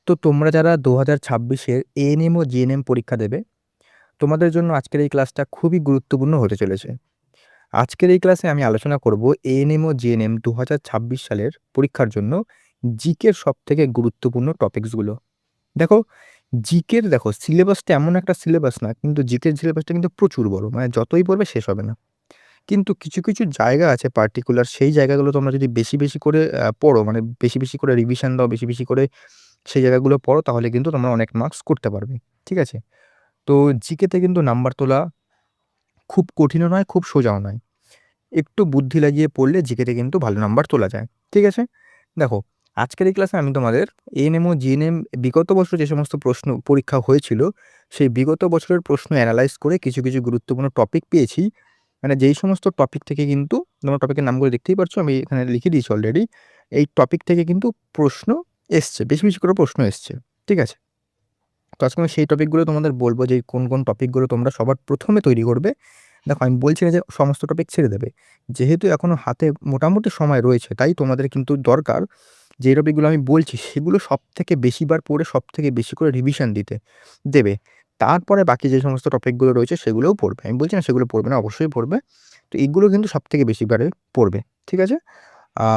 তো তোমরা যারা 2026-এর এএনএম ও জিএনএম পরীক্ষা দেবে, তোমাদের জন্য আজকের এই ক্লাসটা খুবই গুরুত্বপূর্ণ হতে চলেছে। আজকের এই ক্লাসে আমি আলোচনা করব এএনএম ও জিএনএম 2026 সালের পরীক্ষার জন্য জিকের সবথেকে গুরুত্বপূর্ণ টপিকসগুলো। দেখো, জিকের সিলেবাসটা এমন একটা সিলেবাস না, কিন্তু জিকের সিলেবাসটা কিন্তু প্রচুর বড়। মানে যতই পড়বে শেষ হবে না। কিন্তু কিছু, কিছু জায়গা আছে পার্টিকুলার, সেই জায়গাগুলো তোমরা যদি বেশি, বেশি করে পড়ো, মানে বেশি, বেশি করে রিভিশন দাও, বেশি, বেশি করে সেই জায়গাগুলো পড়ো, তাহলে কিন্তু তোমরা অনেক মার্কস করতে পারবে। ঠিক আছে? তো জিকেতে কিন্তু নাম্বার তোলা খুব কঠিনও নয়, খুব সোজাও নয়। একটু বুদ্ধি লাগিয়ে পড়লে জিকেতে কিন্তু ভালো নাম্বার তোলা যায়। ঠিক আছে? দেখো, আজকের এই ক্লাসে আমি তোমাদের এএনএম ও জিএনএম বিগত বছর যে সমস্ত প্রশ্ন পরীক্ষা হয়েছিল, সেই বিগত বছরের প্রশ্ন এনালাইজ করে কিছু, কিছু গুরুত্বপূর্ণ টপিক পেয়েছি। মানে যেই সমস্ত টপিক থেকে কিন্তু তোমরা টপিকের নামগুলো দেখতেই পাচ্ছ, আমি এখানে লিখে দিয়েছি অলরেডি। এই টপিক থেকে কিন্তু প্রশ্ন এসছে, বেশি, বেশি করে প্রশ্ন এসছে। ঠিক আছে? তো আজকে আমি সেই টপিকগুলো তোমাদের বলব যে কোন, কোন টপিকগুলো তোমরা সবার ১ম এ তৈরি করবে। দেখো, আমি বলছি না যে সমস্ত টপিক ছেড়ে দেবে। যেহেতু এখনো হাতে মোটামুটি সময় রয়েছে, তাই তোমাদের কিন্তু দরকার যে টপিকগুলো আমি বলছি সেগুলো সবথেকে বেশিবার পড়ে সবথেকে বেশি করে রিভিশন দেবে। তারপরে বাকি যে সমস্ত টপিকগুলো রয়েছে সেগুলোও পড়বে। আমি বলছি না সেগুলো পড়বে না, অবশ্যই পড়বে। তো এগুলো কিন্তু সবথেকে বেশিবারে পড়বে। ঠিক আছে? আ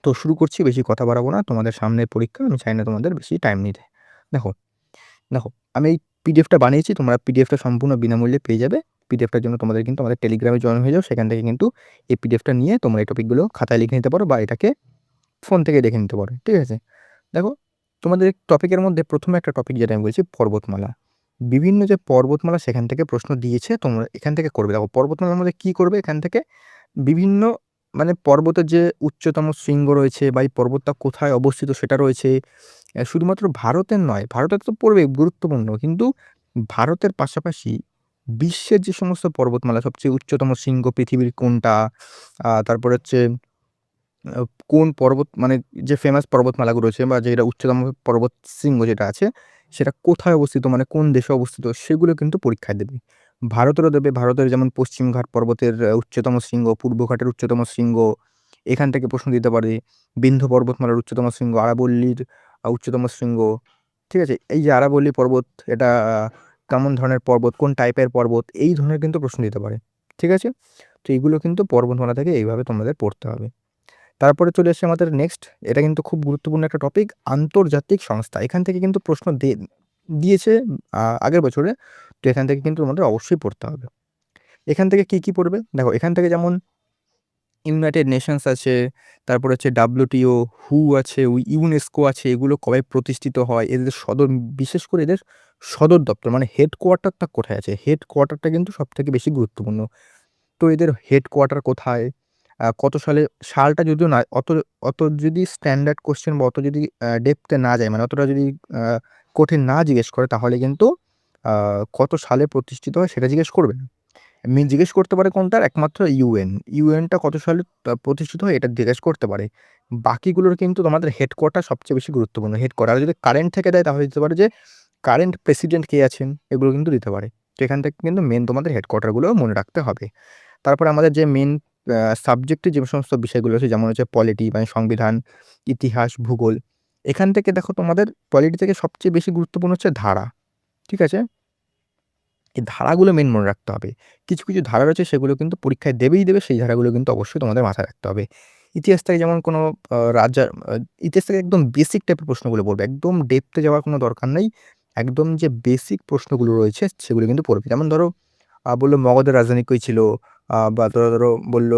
তো শুরু করছি, বেশি কথা বাড়াবো না। তোমাদের সামনের পরীক্ষা, আমি চাই না তোমাদের বেশি টাইম নিতে। দেখো দেখো, আমি এই পিডিএফটা বানিয়েছি। তোমরা পিডিএফটা সম্পূর্ণ বিনামূল্যে পেয়ে যাবে। পিডিএফটার জন্য তোমাদের কিন্তু আমাদের টেলিগ্রামে জয়েন হয়ে যাও। সেখান থেকে কিন্তু এই পিডিএফটা নিয়ে তোমরা এই টপিকগুলো খাতায় লিখে নিতে পারো বা এটাকে ফোন থেকে দেখে নিতে পারো। ঠিক আছে? দেখো, তোমাদের টপিকের মধ্যে ১ম এ একটা টপিক যেটা আমি বলছি পর্বতমালা। বিভিন্ন যে পর্বতমালা সেখান থেকে প্রশ্ন দিয়েছে, তোমরা এখান থেকে করবে। দেখো, পর্বতমালার মধ্যে কি করবে এখান থেকে বিভিন্ন মানে পর্বতের যে উচ্চতম শৃঙ্গ রয়েছে বা এই পর্বতটা কোথায় অবস্থিত সেটা রয়েছে। শুধুমাত্র ভারতের নয়, ভারতের তো পড়বেই, গুরুত্বপূর্ণ। কিন্তু ভারতের পাশাপাশি বিশ্বের যে সমস্ত পর্বতমালা সবচেয়ে উচ্চতম শৃঙ্গ পৃথিবীর কোনটা? তারপরে হচ্ছে আ কোন পর্বত মানে যে ফেমাস পর্বতমালাগুলো রয়েছে বা যেটা উচ্চতম পর্বত শৃঙ্গ যেটা আছে, সেটা কোথায় অবস্থিত মানে কোন দেশে অবস্থিত সেগুলো কিন্তু পরীক্ষায় দেবে। ভারতেরও দেবে। ভারতের যেমন পশ্চিমঘাট পর্বতের উচ্চতম শৃঙ্গ, পূর্বঘাটের উচ্চতম শৃঙ্গ, এখান থেকে প্রশ্ন দিতে পারে। বিন্ধ্য পর্বতমালার উচ্চতম শৃঙ্গ, আরাবল্লীর উচ্চতম শৃঙ্গ। ঠিক আছে? এই যে আরাবল্লী পর্বত, এটা কেমন ধরনের পর্বত, কোন টাইপের পর্বত, এই ধরনের কিন্তু প্রশ্ন দিতে পারে। ঠিক আছে? তো এগুলো কিন্তু পর্বতমালা থেকে এইভাবে তোমাদের পড়তে হবে। তারপরে চলে আসছে আমাদের নেক্সট, এটা কিন্তু খুব গুরুত্বপূর্ণ একটা টপিক, আন্তর্জাতিক সংস্থা। এখান থেকে কিন্তু প্রশ্ন দিয়েছে আগের বছরে। তো এখান থেকে কিন্তু তোমাদের অবশ্যই পড়তে হবে। এখান থেকে কি, কি পড়বে? দেখো, এখান থেকে যেমন ইউনাইটেড নেশনস আছে, তারপর হচ্ছে WTO, হু আছে, ইউনেস্কো আছে, এগুলো কবে প্রতিষ্ঠিত হয়, এদের সদর, বিশেষ করে এদের সদর দপ্তর মানে হেডকোয়ার্টারটা কোথায় আছে? হেডকোয়ার্টারটা কিন্তু সবথেকে বেশি গুরুত্বপূর্ণ। তো এদের হেডকোয়ার্টার কোথায়? কত সালে, সালটা যদিও না অত, অত যদি স্ট্যান্ডার্ড কোয়েশ্চেন বা অত যদি ডেপথ এ না যায়, মানে অতটা যদি আ কঠিন না জিজ্ঞেস করে, তাহলে কিন্তু আ কত সালে প্রতিষ্ঠিত হয় সেটা জিজ্ঞেস করবে না। জিজ্ঞেস করতে পারে কোনটার? একমাত্র ইউএন। ইউএনটা কত সালে প্রতিষ্ঠিত হয় এটা জিজ্ঞেস করতে পারে। বাকিগুলোর কিন্তু তোমাদের হেডকোয়ার্টার সবচেয়ে বেশি গুরুত্বপূর্ণ। হেডকোয়ার্টার আর যদি কারেন্ট থেকে দেয় তাহলে দিতে পারে যে কারেন্ট প্রেসিডেন্ট কে আছেন, এগুলো কিন্তু দিতে পারে। তো এখান থেকে কিন্তু মেইন তোমাদের হেডকোয়ার্টারগুলো মনে রাখতে হবে। তারপরে আমাদের যে মেইন সাবজেক্টে যে সমস্ত বিষয়গুলো আছে, যেমন হচ্ছে পলিটি মানে সংবিধান, ইতিহাস, ভূগোল। এখান থেকে দেখো, তোমাদের পলিটি থেকে সবচেয়ে বেশি গুরুত্বপূর্ণ হচ্ছে ধারা। ঠিক আছে? এই ধারাগুলো মেইন মনে রাখতে হবে। কিছু, কিছু ধারা রয়েছে সেগুলো কিন্তু পরীক্ষায় দেবেই দেবে, সেই ধারাগুলো কিন্তু অবশ্যই তোমাদের মাথায় রাখতে হবে। ইতিহাস থেকে যেমন কোনো রাজার ইতিহাস থেকে একদম বেসিক টাইপের প্রশ্নগুলো পড়বে। একদম ডেপথ এ যাওয়ার কোনো দরকার নেই। একদম যে বেসিক প্রশ্নগুলো রয়েছে সেগুলো কিন্তু পড়বে। যেমন ধরো, বলল মগধের রাজধানী কই ছিল? বা ধরো বলল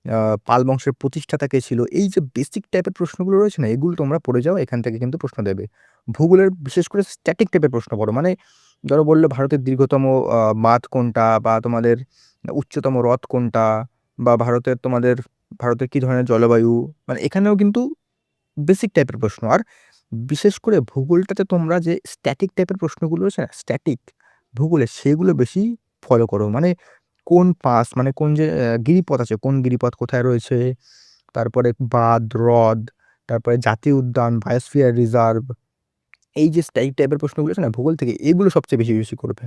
আ পাল বংশের প্রতিষ্ঠাতা কে ছিল? এই যে বেসিক টাইপের প্রশ্নগুলো রয়েছে না, এগুলো তোমরা পড়ে যাও, এখান থেকে কিন্তু প্রশ্ন দেবে। ভূগোলের বিশেষ করে স্ট্যাটিক টাইপের প্রশ্ন পড়ো। মানে ধরো বলল ভারতের দীর্ঘতম বাঁধ কোনটা? বা তোমাদের উচ্চতম হ্রদ কোনটা? বা ভারতের কি ধরনের জলবায়ু? মানে এখানেও কিন্তু বেসিক টাইপের প্রশ্ন। আর বিশেষ করে ভূগোলটাতে তোমরা যে স্ট্যাটিক টাইপের প্রশ্নগুলো রয়েছে না, স্ট্যাটিক ভূগোলে, সেগুলো বেশি ফলো করো। মানে কোন পাস মানে কোন যে গিরিপথ আছে, কোন গিরিপথ কোথায় রয়েছে? তারপরে বাঁধ, হ্রদ, তারপরে জাতীয় উদ্যান, বায়োস্ফিয়ার রিজার্ভ, এই যে স্ট্যাটিক টাইপের প্রশ্নগুলো আছে না ভূগোল থেকে, এগুলো সবচেয়ে বেশি, বেশি করবে।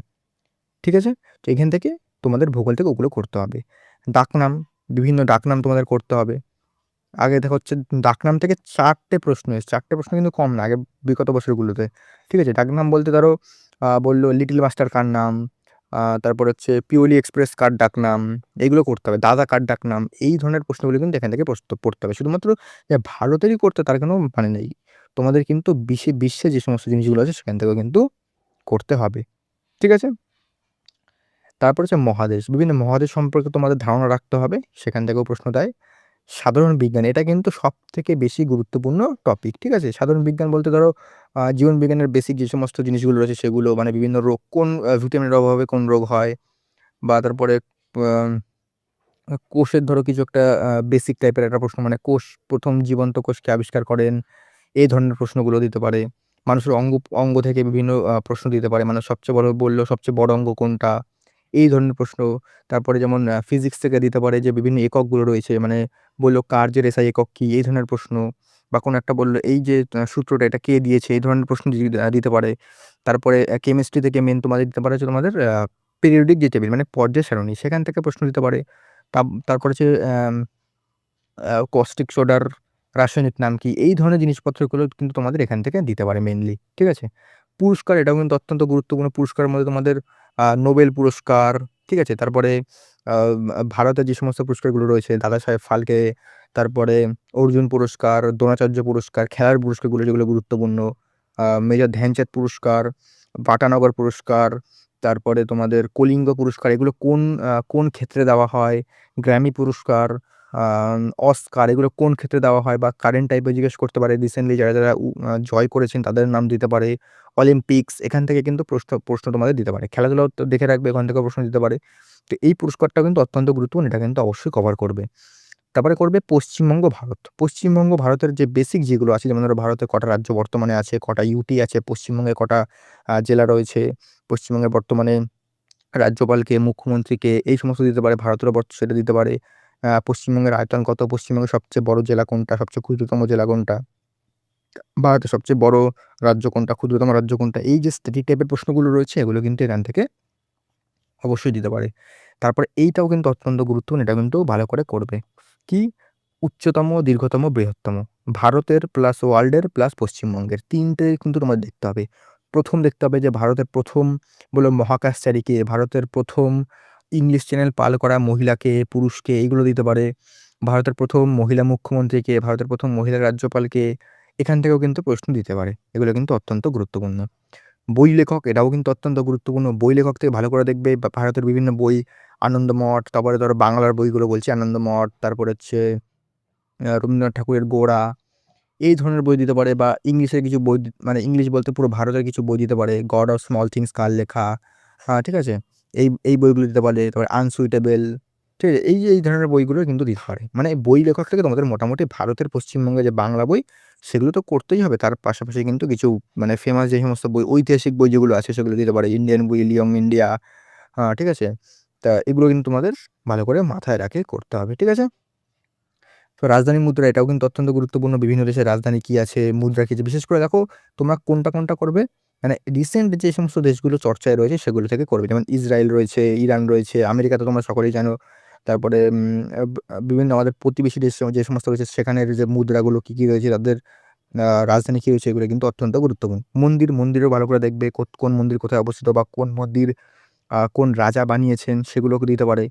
ঠিক আছে? তো এখান থেকে তোমাদের ভূগোল থেকে ওগুলো করতে হবে। ডাকনাম, বিভিন্ন ডাকনাম তোমাদের করতে হবে। আগে দেখো হচ্ছে ডাকনাম থেকে ৪ টে প্রশ্ন এসছে। ৪ টে প্রশ্ন কিন্তু কম না আগে বিগত বছরগুলোতে। ঠিক আছে? ডাকনাম বলতে ধরো বলল লিটল মাস্টার কার নাম? তারপর হচ্ছে পিওলি এক্সপ্রেস কার ডাকনাম? এগুলো করতে হবে। দাদা কার ডাকনাম? এই ধরনের প্রশ্নগুলো কিন্তু এখান থেকে পড়তে হবে। শুধুমাত্র যে ভারতেরই করতে তার কোনো মানে নেই। তোমাদের কিন্তু বিশ্বে যে সমস্ত জিনিসগুলো আছে সেখান থেকেও কিন্তু করতে হবে। ঠিক আছে? তারপর হচ্ছে মহাদেশ। বিভিন্ন মহাদেশ সম্পর্কে তোমাদের ধারণা রাখতে হবে। সেখান থেকেও প্রশ্ন দেয়। সাধারণ বিজ্ঞান এটা কিন্তু সবথেকে বেশি গুরুত্বপূর্ণ টপিক। ঠিক আছে? সাধারণ বিজ্ঞান বলতে ধরো জীবন বিজ্ঞানের বেসিক যে সমস্ত জিনিসগুলো রয়েছে সেগুলো মানে বিভিন্ন রোগ কোন ভিটামিনের অভাবে কোন রোগ হয় বা তারপরে আম কোষের ধরো কিছু একটা বেসিক টাইপের একটা প্রশ্ন মানে কোষ ১ম জীবন্ত কোষ কে আবিষ্কার করেন? এই ধরনের প্রশ্নগুলো দিতে পারে। মানুষের অঙ্গ থেকে বিভিন্ন প্রশ্ন দিতে পারে। মানে সবচেয়ে বড় বলল সবচেয়ে বড় অঙ্গ কোনটা? এই ধরনের প্রশ্ন। তারপরে যেমন ফিজিক্স থেকে দিতে পারে যে বিভিন্ন এককগুলো রয়েছে। মানে বলল কার্যের এসআই একক কি? এই ধরনের প্রশ্ন। বা কোনো একটা বলল এই যে সূত্রটা এটা কে দিয়েছে? এই ধরনের প্রশ্ন দিতে পারে। তারপরে কেমিস্ট্রি থেকে মেইন তোমাদের দিতে পারে হচ্ছে তোমাদের পিরিয়ডিক যে টেবিল মানে পর্যায় সারণী সেখান থেকে প্রশ্ন দিতে পারে। তারপর হচ্ছে কস্টিক সোডার রাসায়নিক নাম কি? এই ধরনের জিনিসপত্রগুলো কিন্তু তোমাদের এখান থেকে দিতে পারে মেইনলি। ঠিক আছে? পুরস্কার এটাও কিন্তু অত্যন্ত গুরুত্বপূর্ণ। পুরস্কারের মধ্যে তোমাদের নোবেল পুরস্কার, ঠিক আছে? তারপরে আ ভারতের যে সমস্ত পুরস্কারগুলো রয়েছে দাদাসাহেব ফালকে, তারপরে অর্জুন পুরস্কার, দ্রোণাচার্য পুরস্কার, খেলার পুরস্কারগুলো যেগুলো গুরুত্বপূর্ণ, মেজর ধ্যানচাঁদ পুরস্কার, বাটানগর পুরস্কার, তারপরে তোমাদের কলিঙ্গ পুরস্কার এগুলো কোন ক্ষেত্রে দেওয়া হয়? গ্র্যামি পুরস্কার, অস্কার এগুলো কোন ক্ষেত্রে দেওয়া হয় বা কারেন্ট টাইপের জিজ্ঞেস করতে পারে। রিসেন্টলি যারা জয় করেছেন তাদের নাম দিতে পারে। অলিম্পিক্স এখান থেকে কিন্তু প্রশ্ন তোমাদের দিতে পারে। খেলাধুলাও তো দেখে রাখবে ওখান থেকেও প্রশ্ন দিতে পারে। তো এই পুরস্কারটাও কিন্তু অত্যন্ত গুরুত্বপূর্ণ। এটা কিন্তু অবশ্যই কভার করবে। তারপরে করবে পশ্চিমবঙ্গ ভারত। পশ্চিমবঙ্গ ভারতের যে বেসিক যেগুলো আছে যেমন ধরো ভারতে কটা রাজ্য বর্তমানে আছে, কটা ইউটি আছে, পশ্চিমবঙ্গে কটা জেলা রয়েছে, পশ্চিমবঙ্গের বর্তমানে রাজ্যপালকে, মুখ্যমন্ত্রীকে এই সমস্ত দিতে পারে। ভারতেরও সেটা দিতে পারে। পশ্চিমবঙ্গের আয়তন কত? পশ্চিমবঙ্গের সবচেয়ে বড় জেলা কোনটা? সবচেয়ে ক্ষুদ্রতম জেলা কোনটা? ভারতের সবচেয়ে বড় রাজ্য কোনটা? ক্ষুদ্রতম রাজ্য কোনটা? এই যে স্ট্যাটিক টাইপের প্রশ্নগুলো রয়েছে এগুলো কিন্তু এখান থেকে অবশ্যই দিতে পারে। তারপরে এইটাও কিন্তু অত্যন্ত গুরুত্বপূর্ণ। এটা কিন্তু ভালো করে করবে। কি? উচ্চতম, দীর্ঘতম, বৃহত্তম। ভারতের প্লাস ওয়ার্ল্ডের প্লাস পশ্চিমবঙ্গের ৩ টে কিন্তু তোমাদের দেখতে হবে। ১ম দেখতে হবে যে ভারতের ১ম মহাকাশচারী কে? ভারতের ১ম ইংলিশ চ্যানেল পাল করা মহিলা কে, পুরুষ কে? এইগুলো দিতে পারে। ভারতের ১ম মহিলা মুখ্যমন্ত্রী কে? ভারতের ১ম মহিলা রাজ্যপাল কে? এখান থেকেও কিন্তু প্রশ্ন দিতে পারে। এগুলো কিন্তু অত্যন্ত গুরুত্বপূর্ণ। বই লেখক এটাও কিন্তু অত্যন্ত গুরুত্বপূর্ণ। বই লেখক থেকে ভালো করে দেখবে ভারতের বিভিন্ন বই আনন্দমঠ, তারপরে ধরো বাংলার বইগুলো বলছি আনন্দমঠ, তারপরে হচ্ছে রবীন্দ্রনাথ ঠাকুরের গোড়া, এই ধরনের বই দিতে পারে বা ইংলিশের কিছু বই মানে ইংলিশ বলতে পুরো ভারতের কিছু বই দিতে পারে। 'গড অফ স্মল থিংস' কার লেখা, ঠিক আছে? এই বইগুলো দিতে পারে। তারপরে 'আনসুইটেবল', ঠিক আছে? এই ধরনের বইগুলো কিন্তু দিতে পারে। মানে বই লেখক থেকে তোমাদের মোটামুটি ভারতের পশ্চিমবঙ্গে যে বাংলা বই সেগুলো তো করতেই হবে। তার পাশাপাশি কিন্তু কিছু মানে ফেমাস যে সমস্ত বই, ঐতিহাসিক বই যেগুলো আছে সেগুলো দিতে পারে। 'ইন্ডিয়ান বই', 'ইয়ং ইন্ডিয়া', ঠিক আছে? তা এগুলো কিন্তু তোমাদের ভালো করে মাথায় রেখে করতে হবে। ঠিক আছে? তো রাজধানী মুদ্রা এটাও কিন্তু অত্যন্ত গুরুত্বপূর্ণ। বিভিন্ন দেশের রাজধানী কি আছে, মুদ্রা কি আছে? বিশেষ করে দেখো তোমরা কোনটা করবে? মানে রিসেন্ট যে সমস্ত দেশগুলো চর্চায় রয়েছে সেগুলো থেকে করবে। যেমন ইসরায়েল রয়েছে, ইরান রয়েছে, আমেরিকা তো তোমরা সকলেই জানো। তারপরে বিভিন্ন আমাদের প্রতিবেশী দেশ যে সমস্ত রয়েছে সেখানের যে মুদ্রাগুলো কি রয়েছে তাদের রাজধানী কি রয়েছে এগুলো কিন্তু অত্যন্ত গুরুত্বপূর্ণ। মন্দিরও ভালো করে দেখবে কোন মন্দির কোথায় অবস্থিত বা কোন মন্দির কোন রাজা বানিয়েছেন সেগুলোকে দিতে পারে।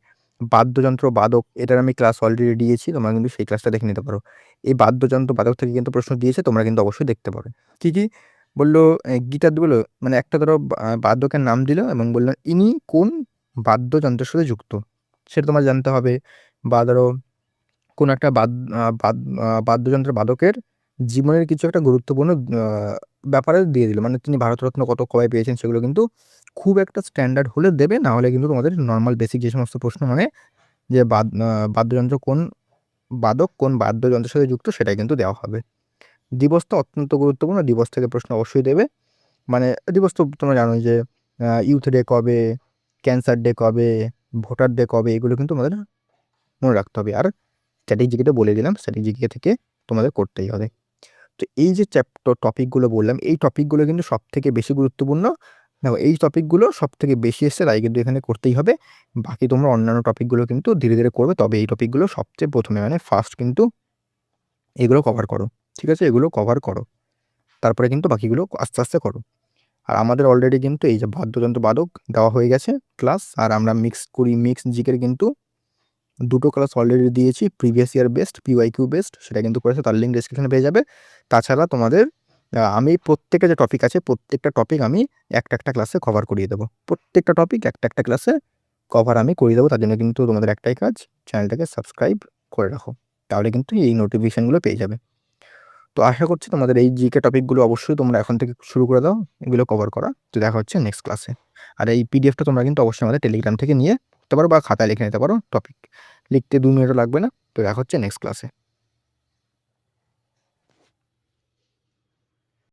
বাদ্যযন্ত্র, বাদক এটার আমি ক্লাস অলরেডি দিয়েছি। তোমরা কিন্তু সেই ক্লাসটা দেখে নিতে পারো। এই বাদ্যযন্ত্র, বাদক থেকে কিন্তু প্রশ্ন দিয়েছে তোমরা কিন্তু অবশ্যই দেখতে পারো। কি? বলল গিটার বলল মানে একটা ধরো বাদকের নাম দিল এবং বলল ইনি কোন বাদ্যযন্ত্রের সাথে যুক্ত? সেটা তোমার জানতে হবে। বা ধরো কোনো একটা বাদ্যযন্ত্রের বাদকের জীবনের কিছু একটা গুরুত্বপূর্ণ আ ব্যাপারে দিয়ে দিল। মানে তিনি ভারতরত্ন কবে পেয়েছেন সেগুলো কিন্তু খুব একটা স্ট্যান্ডার্ড হলে দেবে, না হলে কিন্তু তোমাদের নরমাল বেসিক যে সমস্ত প্রশ্ন মানে যে বাদ্যযন্ত্র বাদক কোন বাদ্যযন্ত্রের সাথে যুক্ত সেটাই কিন্তু দেওয়া হবে। দিবসটা অত্যন্ত গুরুত্বপূর্ণ। দিবস থেকে প্রশ্ন অবশ্যই দেবে। মানে দিবস তো তোমরা জানোই যে ইউথ ডে কবে, ক্যান্সার ডে কবে, ভোটার ডে কবে এগুলো কিন্তু তোমাদের মনে রাখতে হবে। আর স্ট্যাটিক জিকে তো বলে দিলাম, স্ট্যাটিক জিকে থেকে তোমাদের করতেই হবে। তো এই যে টপিকগুলো বললাম, এই টপিকগুলো কিন্তু সবথেকে বেশি গুরুত্বপূর্ণ। দেখো এই টপিকগুলো সবথেকে বেশি এসছে তাই কিন্তু এখানে করতেই হবে। বাকি তোমরা অন্যান্য টপিকগুলো কিন্তু ধীরে করবে। তবে এই টপিকগুলো সবচেয়ে ১ম এ মানে ফার্স্ট কিন্তু এগুলো কভার করো। ঠিক আছে? এগুলো কভার করো। তারপরে কিন্তু বাকিগুলো আস্তে, আস্তে করো। আর আমাদের অলরেডি কিন্তু এই যে বাদ্যযন্ত্র বাদক দেওয়া হয়ে গেছে ক্লাস। আর আমরা মিক্স জিকের কিন্তু ২ টো ক্লাস অলরেডি দিয়েছি। Previous year best, PYQ best সেটা কিন্তু করেছে। তার লিঙ্ক ডেসক্রিপশনে পেয়ে যাবে। তাছাড়া তোমাদের আমি প্রত্যেকটা যে টপিক আছে, প্রত্যেকটা টপিক আমি একটা ক্লাসে কভার করিয়ে দেবো। প্রত্যেকটা টপিক একটা ক্লাসে কভার আমি করিয়ে দেবো। তার জন্য কিন্তু তোমাদের একটাই কাজ, চ্যানেলটাকে সাবস্ক্রাইব করে রাখো। তাহলে কিন্তু এই নোটিফিকেশনগুলো পেয়ে যাবে। তো আশা করছি তোমাদের এই জিকে টপিকগুলো অবশ্যই তোমরা এখন থেকে শুরু করে দাও এগুলো কভার করা। তো দেখা হচ্ছে নেক্সট ক্লাসে। আর এই পিডিএফটা তোমরা কিন্তু অবশ্যই আমাদের টেলিগ্রাম থেকে নিয়ে নিতে পারো বা খাতায় লিখে নিতে পারো। টপিক লিখতে ২ মিনিটও লাগবে না। তো দেখা হচ্ছে নেক্সট ক্লাসে।